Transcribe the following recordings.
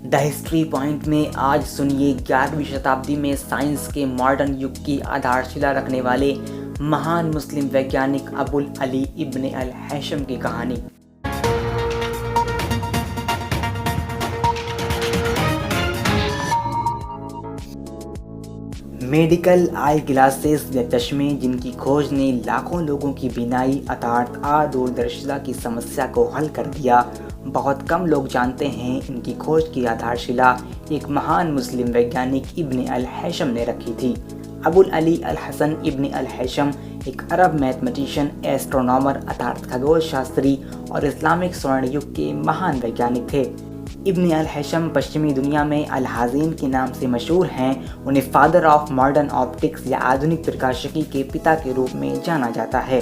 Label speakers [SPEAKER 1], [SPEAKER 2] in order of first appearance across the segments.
[SPEAKER 1] The history point में आज सुनिए 11वीं शताब्दी में साइंस के मॉडर्न युग की आधारशिला रखने वाले महान मुस्लिम वैज्ञानिक अबुल अली इब्न अल हैशम की कहानी। मेडिकल आई ग्लासेस या चश्मे, जिनकी खोज ने लाखों लोगों की बीनाई अर्थात दूरदर्शिता की समस्या को हल कर दिया, बहुत कम लोग जानते हैं इनकी खोज की आधारशिला एक महान मुस्लिम वैज्ञानिक इब्न अल हैशम ने रखी थी। अबुल अली अल हसन इब्न अल हैशम एक अरब मैथमेटिशियन, एस्ट्रोनॉमर अर्थात खगोल शास्त्री और इस्लामिक स्वर्ण युग के महान वैज्ञानिक थे। इब्न अल हैशम पश्चिमी दुनिया में अल हाज़ीन के नाम से मशहूर हैं। उन्हें फादर ऑफ मॉडर्न ऑप्टिक्स या आधुनिक प्रकाशिकी के पिता के रूप में जाना जाता है।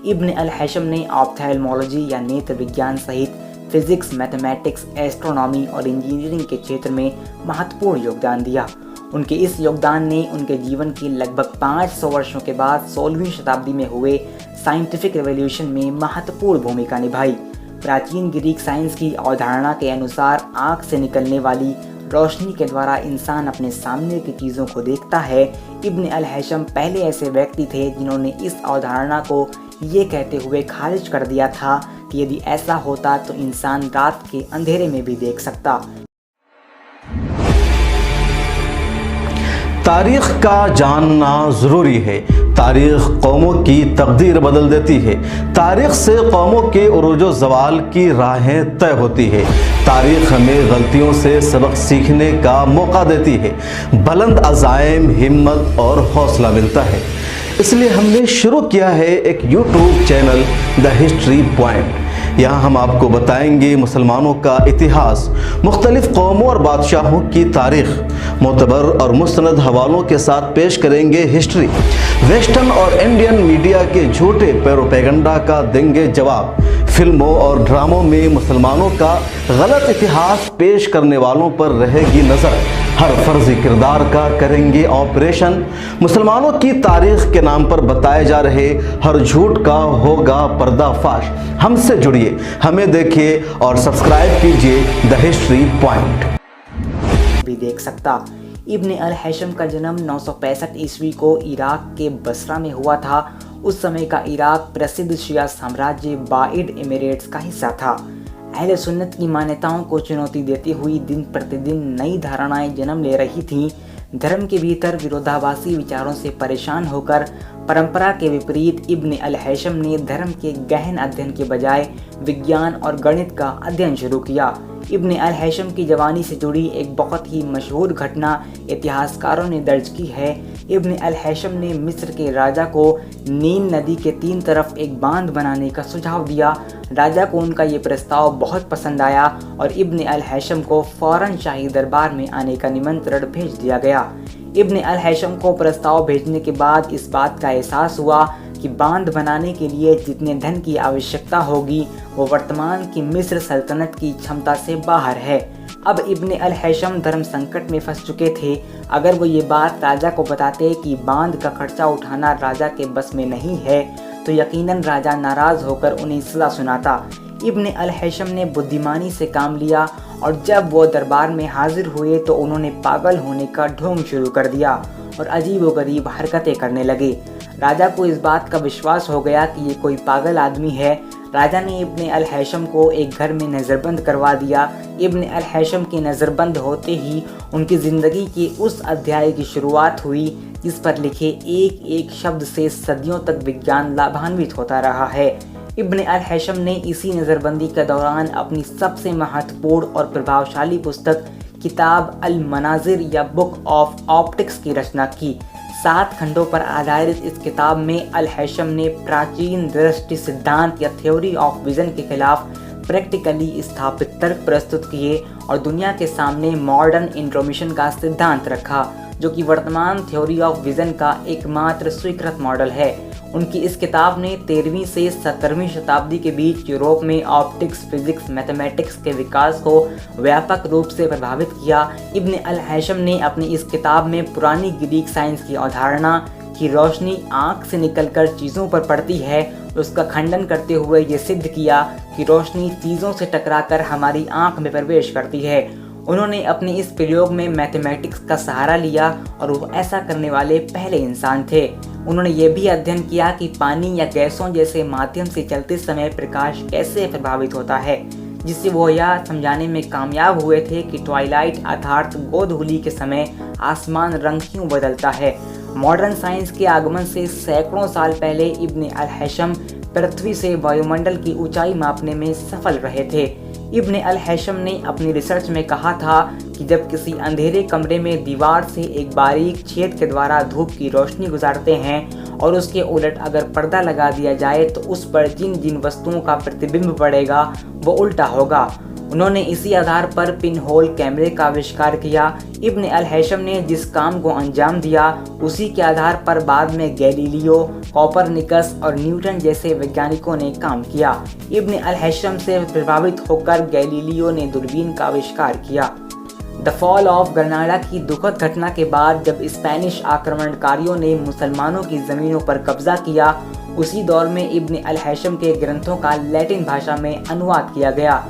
[SPEAKER 1] इब्न अल हैशम ने ऑप्थेल्मोलॉजी या नेत्र विज्ञान सहित फिजिक्स, मैथमेटिक्स, एस्ट्रोनॉमी और इंजीनियरिंग के क्षेत्र में महत्वपूर्ण योगदान दिया। उनके इस योगदान ने उनके जीवन के लगभग 500 वर्षों के बाद 16वीं शताब्दी में हुए साइंटिफिक रेवोल्यूशन में महत्वपूर्ण भूमिका निभाई। प्राचीन ग्रीक साइंस की अवधारणा के अनुसार आँख से निकलने वाली रोशनी के द्वारा इंसान अपने सामने की चीज़ों को देखता है। इब्न अल हैशम पहले ऐसे व्यक्ति थे जिन्होंने इस अवधारणा को ये कहते हुए खारिज कर दिया था कि यदि ऐसा होता तो इंसान रात के अंधेरे में भी देख सकता।
[SPEAKER 2] तारीख का जानना ज़रूरी है। तारीख कौमों की तकदीर बदल देती है। तारीख से कौमों के उरूजो ज़वाल की राहें तय होती है। तारीख हमें गलतियों से सबक सीखने का मौका देती है। बुलंद अज़ाइम, हिम्मत और हौसला मिलता है। इसलिए हमने शुरू किया है एक YouTube channel the history point. यहाँ हम आपको बताएंगे मुसलमानों का इतिहास, मुख्तलिफ कौमों और बादशाहों की तारीख, मोतबर और मुस्तनद हवालों के साथ पेश करेंगे हिस्ट्री। वेस्टर्न और इंडियन मीडिया के झूठे प्रोपेगेंडा का देंगे जवाब। फिल्मों और ड्रामों में मुसलमानों का गलत इतिहास पेश करने वालों पर रहेगी नज़र। हर फर्जी किरदार का करेंगे ऑपरेशन। मुसलमानों की तारीख के नाम पर बताए जा रहे हर झूठ का होगा पर्दाफाश। हमसे जुड़िए, हमें देखिए और सब्सक्राइब कीजिए द हिस्ट्री पॉइंट।
[SPEAKER 1] भी देख सकता। इब्न अल हैशम का जन्म 965 ईस्वी को इराक के बसरा में हुआ था। उस समय का इराक प्रसिद्ध शिया साम्राज्य बाइड एमिरेट्स का हिस्सा था। अहले सुन्नत की मान्यताओं को चुनौती देती हुई दिन प्रतिदिन नई धारणाएं जन्म ले रही थीं। धर्म के भीतर विरोधाभासी विचारों से परेशान होकर परंपरा के विपरीत इब्न अल हैशम ने धर्म के गहन अध्ययन के बजाय विज्ञान और गणित का अध्ययन शुरू किया। इब्न अल हैशम की जवानी से जुड़ी एक बहुत ही मशहूर घटना इतिहासकारों ने दर्ज की है। इब्न अल हैशम ने मिस्र के राजा को नील नदी के 3 तरफ एक बांध बनाने का सुझाव दिया। राजा को उनका ये प्रस्ताव बहुत पसंद आया और इब्न अल हैशम को फौरन शाही दरबार में आने का निमंत्रण भेज दिया गया। इब्न अल हैशम को प्रस्ताव भेजने के बाद इस बात का एहसास हुआ कि बांध बनाने के लिए जितने धन की आवश्यकता होगी वो वर्तमान की मिस्र सल्तनत की क्षमता से बाहर है। अब इब्न अल हैशम धर्म संकट में फंस चुके थे। अगर वो ये बात राजा को बताते कि बांध का खर्चा उठाना राजा के बस में नहीं है तो यकीनन राजा नाराज होकर उन्हें सजा सुनाता। इब्न अल हैशम ने बुद्धिमानी से काम लिया और जब वो दरबार में हाजिर हुए तो उन्होंने पागल होने का ढोंग शुरू कर दिया और अजीबोगरीब हरकतें करने लगे। राजा को इस बात का विश्वास हो गया कि ये कोई पागल आदमी है। राजा ने इब्न अल हैशम को एक घर में नज़रबंद करवा दिया। इब्न अल हैशम के नज़रबंद होते ही उनकी ज़िंदगी के उस अध्याय की शुरुआत हुई जिस पर लिखे एक एक शब्द से सदियों तक विज्ञान लाभान्वित होता रहा है। इब्न अल हैशम ने इसी नज़रबंदी के दौरान अपनी सबसे महत्वपूर्ण और प्रभावशाली पुस्तक किताब अल मनाजिर या बुक ऑफ ऑप्टिक्स की रचना की। 7 खंडों पर आधारित इस किताब में अल हैशम ने प्राचीन दृष्टि सिद्धांत या थ्योरी ऑफ विजन के खिलाफ प्रैक्टिकली स्थापित तर्क प्रस्तुत किए और दुनिया के सामने मॉडर्न इंट्रोमिशन का सिद्धांत रखा, जो कि वर्तमान थ्योरी ऑफ विजन का एकमात्र स्वीकृत मॉडल है। उनकी इस किताब ने 13वीं से 17वीं शताब्दी के बीच यूरोप में ऑप्टिक्स, फिजिक्स, मैथमेटिक्स के विकास को व्यापक रूप से प्रभावित किया। इब्न अल हैशम ने अपनी इस किताब में पुरानी ग्रीक साइंस की अवधारणा कि रोशनी आँख से निकलकर चीज़ों पर पड़ती है, उसका खंडन करते हुए ये सिद्ध किया कि रोशनी चीज़ों से टकराकर हमारी आँख में प्रवेश करती है। उन्होंने अपने इस प्रयोग में मैथमेटिक्स का सहारा लिया और वो ऐसा करने वाले पहले इंसान थे। उन्होंने ये भी अध्ययन किया कि पानी या गैसों जैसे माध्यम से चलते समय प्रकाश कैसे प्रभावित होता है, जिससे वो यह समझाने में कामयाब हुए थे कि ट्वाइलाइट अर्थात गोधूली के समय आसमान रंग क्यों बदलता है। मॉडर्न साइंस के आगमन से सैकड़ों साल पहले इब्न अल-हैशम पृथ्वी से वायुमंडल की ऊंचाई मापने में सफल रहे थे। इब्न अल-हैशम ने अपनी रिसर्च में कहा था कि जब किसी अंधेरे कमरे में दीवार से एक बारीक छेद के द्वारा धूप की रोशनी गुजारते हैं और उसके उलट अगर पर्दा लगा दिया जाए तो उस पर जिन जिन वस्तुओं का प्रतिबिंब पड़ेगा वो उल्टा होगा। उन्होंने इसी आधार पर पिन होल कैमरे का आविष्कार किया। इब्न अल-हैशम ने जिस काम को अंजाम दिया उसी के आधार पर बाद में गैलीलियो, कोपरनिकस और न्यूटन जैसे वैज्ञानिकों ने काम किया। इब्न अल-हैशम से प्रभावित होकर गैलीलियो ने दूरबीन का आविष्कार किया। द फॉल ऑफ ग्रेनाडा की दुखद घटना के बाद जब स्पेनिश आक्रमणकारियों ने मुसलमानों की ज़मीनों पर कब्जा किया, उसी दौर में इब्न अल-हैशम के ग्रंथों का लैटिन भाषा में अनुवाद किया गया।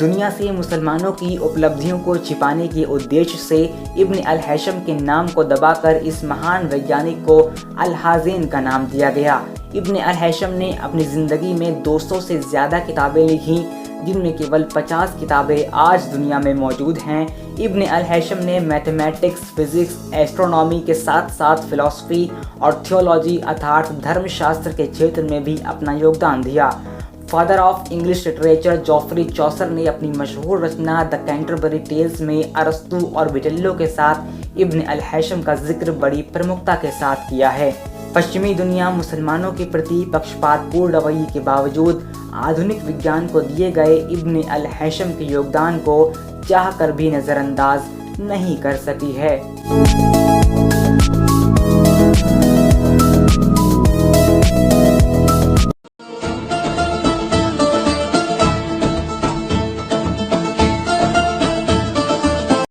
[SPEAKER 1] दुनिया से मुसलमानों की उपलब्धियों को छिपाने के उद्देश्य से इब्न अल-हैशम के नाम को दबाकर इस महान वैज्ञानिक को अल-हाज़ेन का नाम दिया गया। इब्न अल-हैशम ने अपनी ज़िंदगी में 200 से ज़्यादा किताबें लिखीं, जिनमें केवल 50 किताबें आज दुनिया में मौजूद हैं। इब्न अल-हैशम ने मैथमेटिक्स, फिजिक्स, एस्ट्रोनॉमी के साथ साथ फिलॉसफी और थियोलॉजी अर्थात धर्मशास्त्र के क्षेत्र में भी अपना योगदान दिया। Father of English literature Geoffrey Chaucer ने अपनी मशहूर रचना द कैंटरबरी टेल्स में अरस्तू और विटेल्लो के साथ इब्न अल-हैशम का जिक्र बड़ी प्रमुखता के साथ किया है। पश्चिमी दुनिया मुसलमानों के प्रति पक्षपातपूर्ण रवैये के बावजूद आधुनिक विज्ञान को दिए गए इब्न अल-हैशम के योगदान को चाह कर भी नज़रअंदाज नहीं कर सकी है।